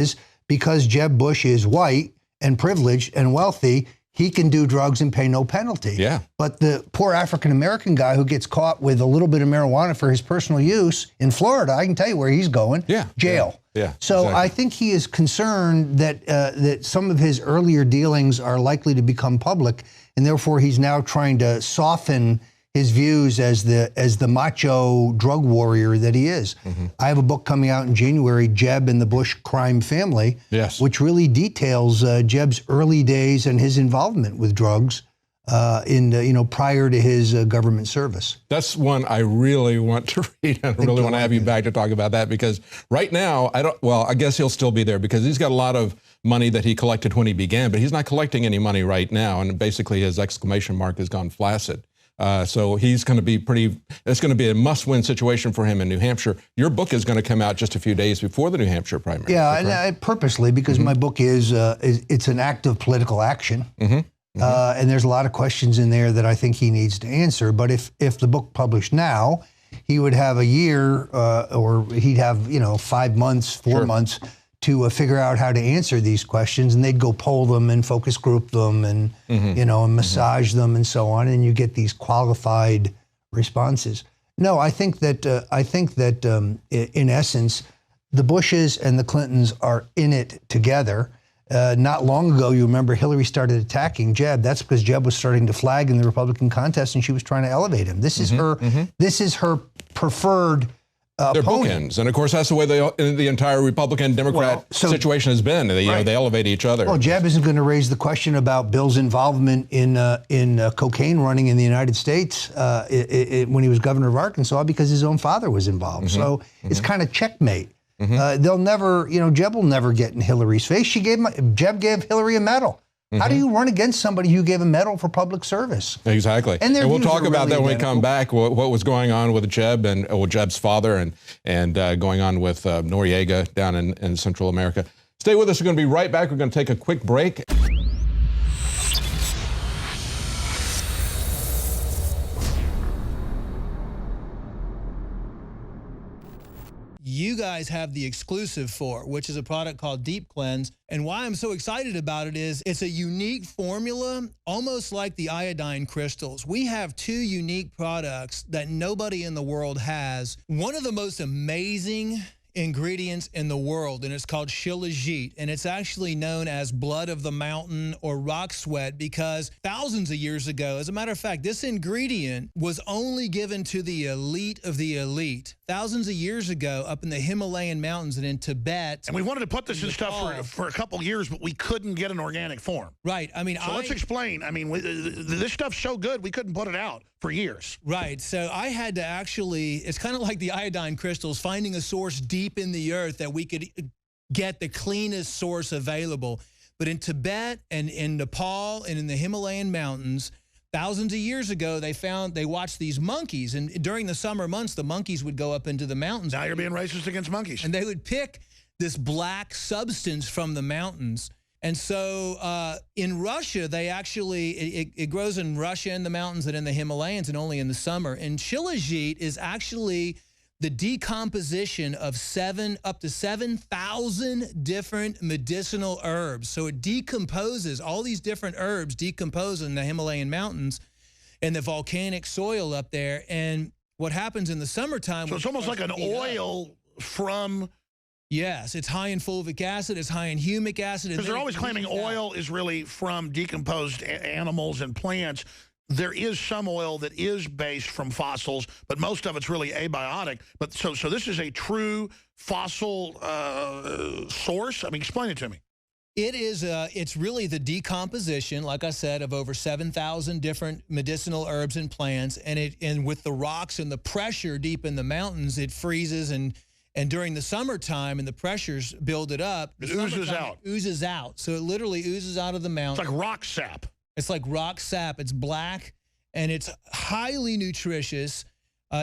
is because Jeb Bush is white and privileged and wealthy, he can do drugs and pay no penalty. Yeah. But the poor African-American guy who gets caught with a little bit of marijuana for his personal use in Florida, I can tell you where he's going. Yeah. Jail. Yeah. So exactly. I think he is concerned that that some of his earlier dealings are likely to become public, and therefore he's now trying to soften his views as the macho drug warrior that he is. I have a book coming out in January, Jeb and the Bush Crime Family, Yes. which really details Jeb's early days and his involvement with drugs prior to his government service. That's one I really want to read, and I really want to have you back to talk about that, because right now, I guess he'll still be there because he's got a lot of money that he collected when he began, but he's not collecting any money right now, and basically his exclamation mark has gone flaccid. So he's going to be it's going to be a must-win situation for him in New Hampshire. Your book is going to come out just a few days before the New Hampshire primary. Yeah, and I purposely, because my book is it's an act of political action. And there's a lot of questions in there that I think he needs to answer. But if the book published now, he would have a year or he'd have, 5 months, 4 months to figure out how to answer these questions, and they'd go poll them and focus group them and, and massage them and so on, and you get these qualified responses. No, I think that in essence, the Bushes and the Clintons are in it together. Not long ago, you remember Hillary started attacking Jeb. That's because Jeb was starting to flag in the Republican contest, and she was trying to elevate him. This is her preferred They're opponent. bookends, and of course that's the way the entire Republican-Democrat situation has been. They elevate each other. Well, Jeb isn't going to raise the question about Bill's involvement in cocaine running in the United States when he was governor of Arkansas, because his own father was involved. So it's kind of checkmate. They'll never, Jeb will never get in Hillary's face. Jeb gave Hillary a medal. How do you run against somebody who gave a medal for public service? Exactly. And we'll talk about that when we come back, what was going on with Jeb and Jeb's father and going on with Noriega down in Central America. Stay with us. We're going to be right back. We're going to take a quick break. You guys have the exclusive for, which is a product called Deep Cleanse. And why I'm so excited about it is it's a unique formula, almost like the iodine crystals. We have two unique products that nobody in the world has. One of the most amazing ingredients in the world, and it's called shilajit, and it's actually known as blood of the mountain or rock sweat because thousands of years ago, as a matter of fact, this ingredient was only given to the elite of the elite. Thousands of years ago, up in the Himalayan mountains and in Tibet. And we wanted to put this in stuff for a couple years, but we couldn't get an organic form. Right. I mean, so let's explain. I mean, this stuff's so good, we couldn't put it out for years. Right. So I had to actually, it's kind of like the iodine crystals, finding a source deep in the earth that we could get the cleanest source available. But in Tibet and in Nepal and in the Himalayan mountains, thousands of years ago, they watched these monkeys. And during the summer months, the monkeys would go up into the mountains. Now you're being racist against monkeys. And they would pick this black substance from the mountains. And so in Russia, they actually, it grows in Russia in the mountains and in the Himalayas and only in the summer. And shilajit is actually the decomposition of up to 7,000 different medicinal herbs. So it decomposes, all these different herbs decompose in the Himalayan mountains and the volcanic soil up there. And what happens in the summertime... So it's almost like an oil from... Yes, it's high in fulvic acid, it's high in humic acid. Because they're always claiming oil is really from decomposed animals and plants. There is some oil that is based from fossils, but most of it's really abiotic. But so this is a true fossil source? I mean, explain it to me. It is, it's really the decomposition, like I said, of over 7,000 different medicinal herbs and plants. And with the rocks and the pressure deep in the mountains, it freezes and during the summertime and the pressures build it up, it oozes out. It oozes out. So it literally oozes out of the mountain. It's like rock sap. It's like rock sap. It's black and it's highly nutritious.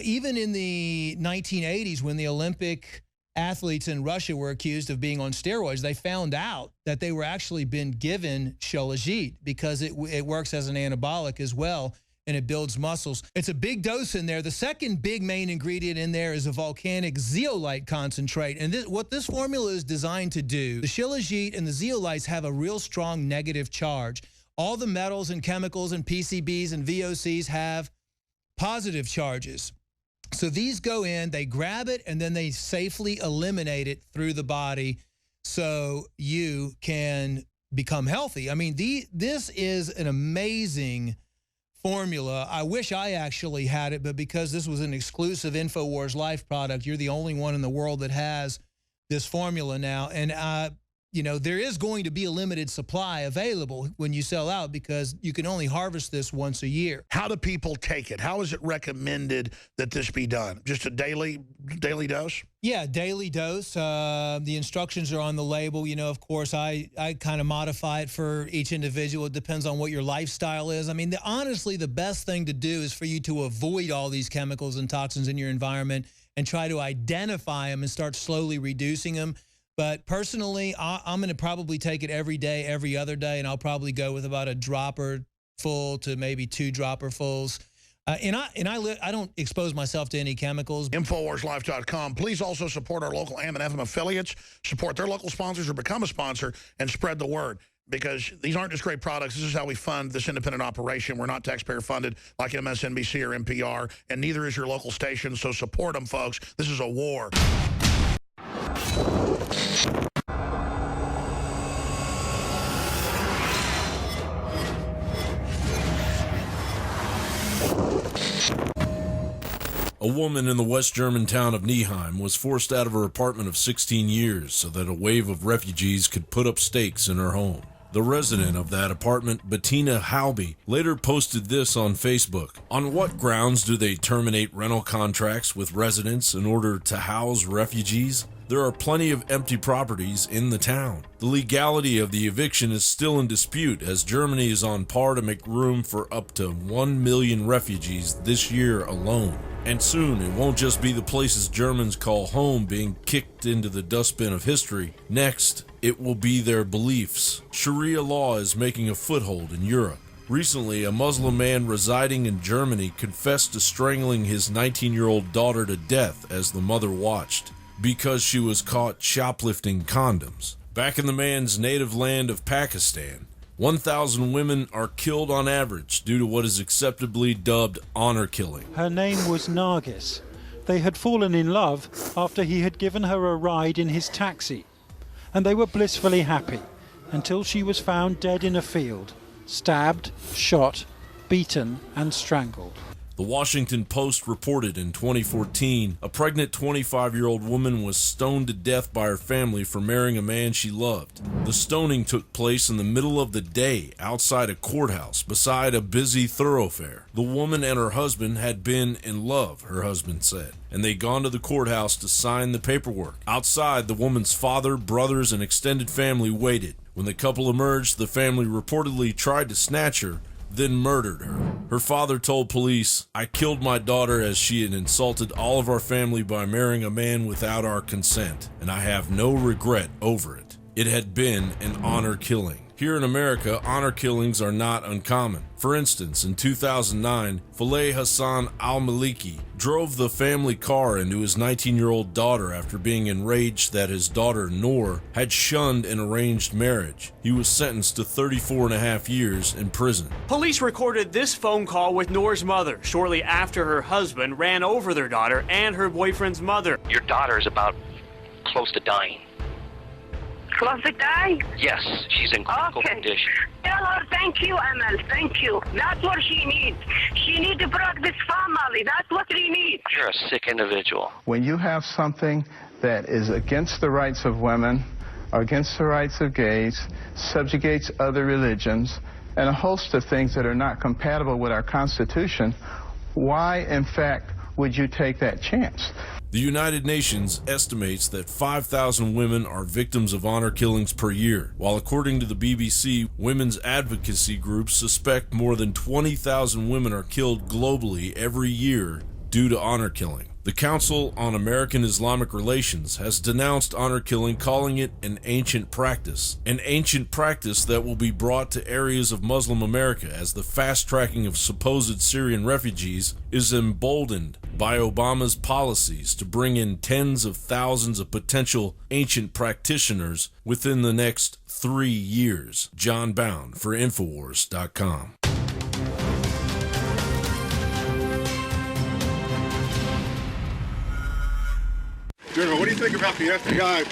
Even in the 1980s, when the Olympic athletes in Russia were accused of being on steroids, they found out that they were actually been given shilajit because it works as an anabolic as well. and it builds muscles. It's a big dose in there. The second big main ingredient in there is a volcanic zeolite concentrate. And what this formula is designed to do, the shilajit and the zeolites have a real strong negative charge. All the metals and chemicals and PCBs and VOCs have positive charges. So these go in, they grab it, and then they safely eliminate it through the body so you can become healthy. I mean, this is an amazing formula. I wish I actually had it, but because this was an exclusive INFOWARS Life product, you're the only one in the world that has this formula now. And, you know, there is going to be a limited supply available when you sell out because you can only harvest this once a year. How do people take it? How is it recommended that this be done? Just a daily dose? Yeah, daily dose. The instructions are on the label. You know, of course, I kind of modify it for each individual. It depends on what your lifestyle is. I mean, honestly, the best thing to do is for you to avoid all these chemicals and toxins in your environment and try to identify them and start slowly reducing them. But personally, I'm going to probably take it every day, every other day, and I'll probably go with about a dropper full to maybe 2 dropper fulls. I don't expose myself to any chemicals. InfoWarsLife.com. Please also support our local AM and FM affiliates, support their local sponsors or become a sponsor, and spread the word. Because these aren't just great products. This is how we fund this independent operation. We're not taxpayer funded like MSNBC or NPR, and neither is your local station. So support them, folks. This is a war. A woman in the West German town of Neheim was forced out of her apartment of 16 years so that a wave of refugees could put up stakes in her home. The resident of that apartment, Bettina Halby, later posted this on Facebook. On what grounds do they terminate rental contracts with residents in order to house refugees? There are plenty of empty properties in the town. The legality of the eviction is still in dispute as Germany is on par to make room for up to 1 million refugees this year alone. And soon it won't just be the places Germans call home being kicked into the dustbin of history. Next, it will be their beliefs. Sharia law is making a foothold in Europe. Recently, a Muslim man residing in Germany confessed to strangling his 19-year-old daughter to death as the mother watched, because she was caught shoplifting condoms. Back in the man's native land of Pakistan, 1,000 women are killed on average due to what is acceptably dubbed honor killing. Her name was Nargis. They had fallen in love after he had given her a ride in his taxi, and they were blissfully happy until she was found dead in a field, stabbed, shot, beaten, and strangled. The Washington Post reported in 2014, a pregnant 25-year-old woman was stoned to death by her family for marrying a man she loved. The stoning took place in the middle of the day outside a courthouse beside a busy thoroughfare. The woman and her husband had been in love, her husband said, and they'd gone to the courthouse to sign the paperwork. Outside, the woman's father, brothers, and extended family waited. When the couple emerged, the family reportedly tried to snatch her, then murdered her. Her father told police, "I killed my daughter as she had insulted all of our family by marrying a man without our consent, and I have no regret over it. It had been an honor killing." Here in America, honor killings are not uncommon. For instance, in 2009, Faleh Hassan al-Maliki drove the family car into his 19-year-old daughter after being enraged that his daughter, Noor, had shunned an arranged marriage. He was sentenced to 34.5 years in prison. Police recorded this phone call with Noor's mother shortly after her husband ran over their daughter and her boyfriend's mother. Your daughter is about close to dying. Close to die? Yes, she's in critical condition. Tell her thank you, Emil. Thank you. That's what she needs. She needs to protect this family. That's what she needs. You're a sick individual. When you have something that is against the rights of women, or against the rights of gays, subjugates other religions, and a host of things that are not compatible with our Constitution, why, in fact, would you take that chance? The United Nations estimates that 5,000 women are victims of honor killings per year, while according to the BBC, women's advocacy groups suspect more than 20,000 women are killed globally every year due to honor killing. The Council on American Islamic Relations has denounced honor killing, calling it an ancient practice that will be brought to areas of Muslim America as the fast-tracking of supposed Syrian refugees is emboldened by Obama's policies to bring in tens of thousands of potential ancient practitioners within the next 3 years. John Bound for INFOWARS.com. General, what do you think about the FBI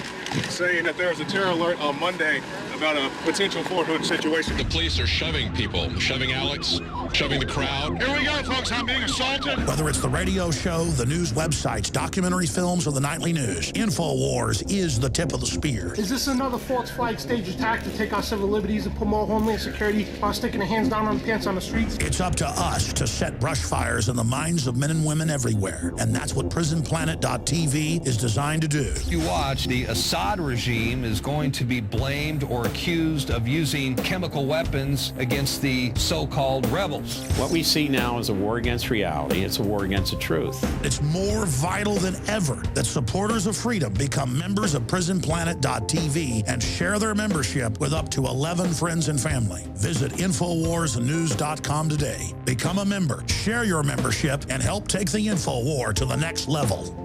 saying that there was a terror alert on Monday about a potential Fort Hood situation? The police are shoving people, shoving Alex, shoving the crowd. Here we go, folks. I'm being assaulted. Whether it's the radio show, the news websites, documentary films, or the nightly news, INFOWARS is the tip of the spear. Is this another false flag stage attack to take our civil liberties and put more homeland security while sticking their hands down on the pants on the streets? It's up to us to set brush fires in the minds of men and women everywhere. And that's what PrisonPlanet.tv is designed to do. You watch, the Assad regime is going to be blamed or accused of using chemical weapons against the so-called rebels. What we see now is a war against reality. It's a war against the truth. It's more vital than ever that supporters of freedom become members of PrisonPlanet.tv and share their membership with up to 11 friends and family. Visit InfoWarsNews.com today. Become a member, share your membership, and help take the info war to the next level.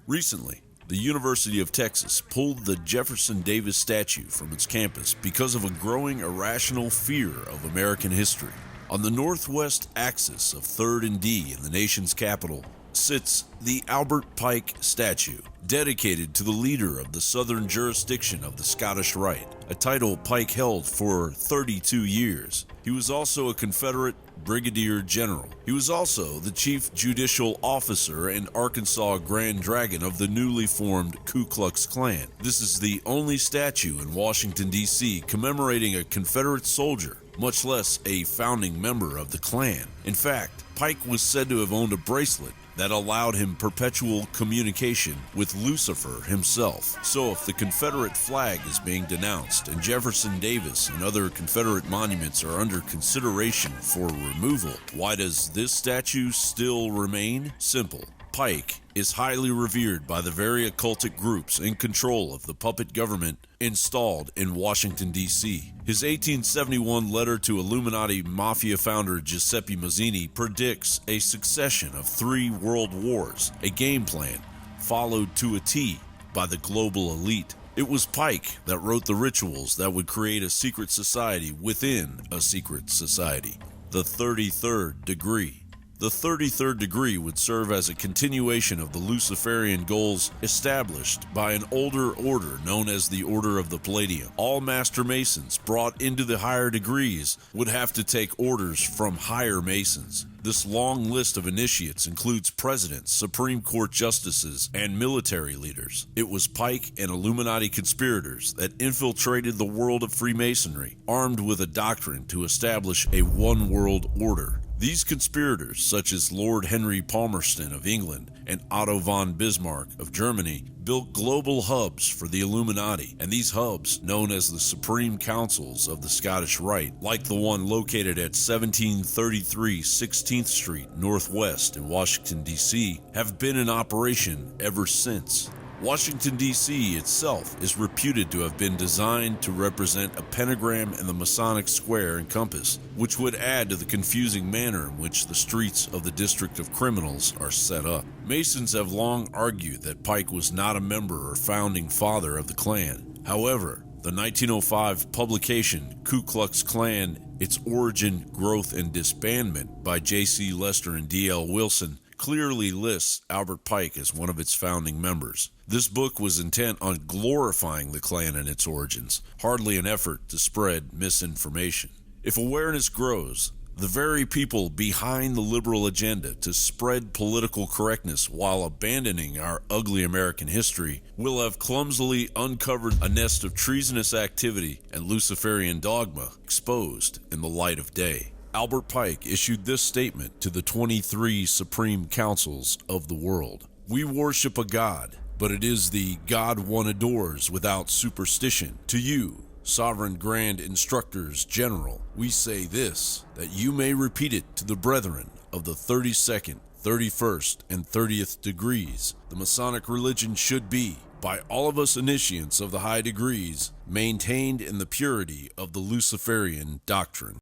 Recently, the University of Texas pulled the Jefferson Davis statue from its campus because of a growing irrational fear of American history. On the northwest axis of 3rd and D in the nation's capital sits the Albert Pike statue, dedicated to the leader of the southern jurisdiction of the Scottish Rite, a title Pike held for 32 years. He was also a Confederate brigadier general. He was also the chief judicial officer and Arkansas Grand Dragon of the newly formed Ku Klux Klan. This is the only statue in Washington, D.C. commemorating a Confederate soldier, much less a founding member of the Klan. In fact, Pike was said to have owned a bracelet that allowed him perpetual communication with Lucifer himself. So if the Confederate flag is being denounced and Jefferson Davis and other Confederate monuments are under consideration for removal, why does this statue still remain? Simple. Pike is highly revered by the very occultic groups in control of the puppet government installed in Washington, D.C. His 1871 letter to Illuminati mafia founder Giuseppe Mazzini predicts a succession of 3 world wars, a game plan followed to a T by the global elite. It was Pike that wrote the rituals that would create a secret society within a secret society, the 33rd degree. The 33rd degree would serve as a continuation of the Luciferian goals established by an older order known as the Order of the Palladium. All Master Masons brought into the higher degrees would have to take orders from higher Masons. This long list of initiates includes presidents, Supreme Court justices, and military leaders. It was Pike and Illuminati conspirators that infiltrated the world of Freemasonry, armed with a doctrine to establish a one-world order. These conspirators, such as Lord Henry Palmerston of England and Otto von Bismarck of Germany, built global hubs for the Illuminati, and these hubs, known as the Supreme Councils of the Scottish Rite, like the one located at 1733 16th Street Northwest in Washington, D.C., have been in operation ever since. Washington, D.C. itself is reputed to have been designed to represent a pentagram and the Masonic square and compass, which would add to the confusing manner in which the streets of the District of Criminals are set up. Masons have long argued that Pike was not a member or founding father of the Klan. However, the 1905 publication Ku Klux Klan, Its Origin, Growth, and Disbandment by J.C. Lester and D.L. Wilson clearly lists Albert Pike as one of its founding members. This book was intent on glorifying the Klan and its origins, hardly an effort to spread misinformation. If awareness grows, the very people behind the liberal agenda to spread political correctness while abandoning our ugly American history will have clumsily uncovered a nest of treasonous activity and Luciferian dogma exposed in the light of day. Albert Pike issued this statement to the 23 Supreme Councils of the world. We worship a God, but it is the God one adores without superstition. To you, Sovereign Grand Instructors General, we say this, that you may repeat it to the brethren of the 32nd, 31st, and 30th degrees. The Masonic religion should be, by all of us initiates of the high degrees, maintained in the purity of the Luciferian doctrine.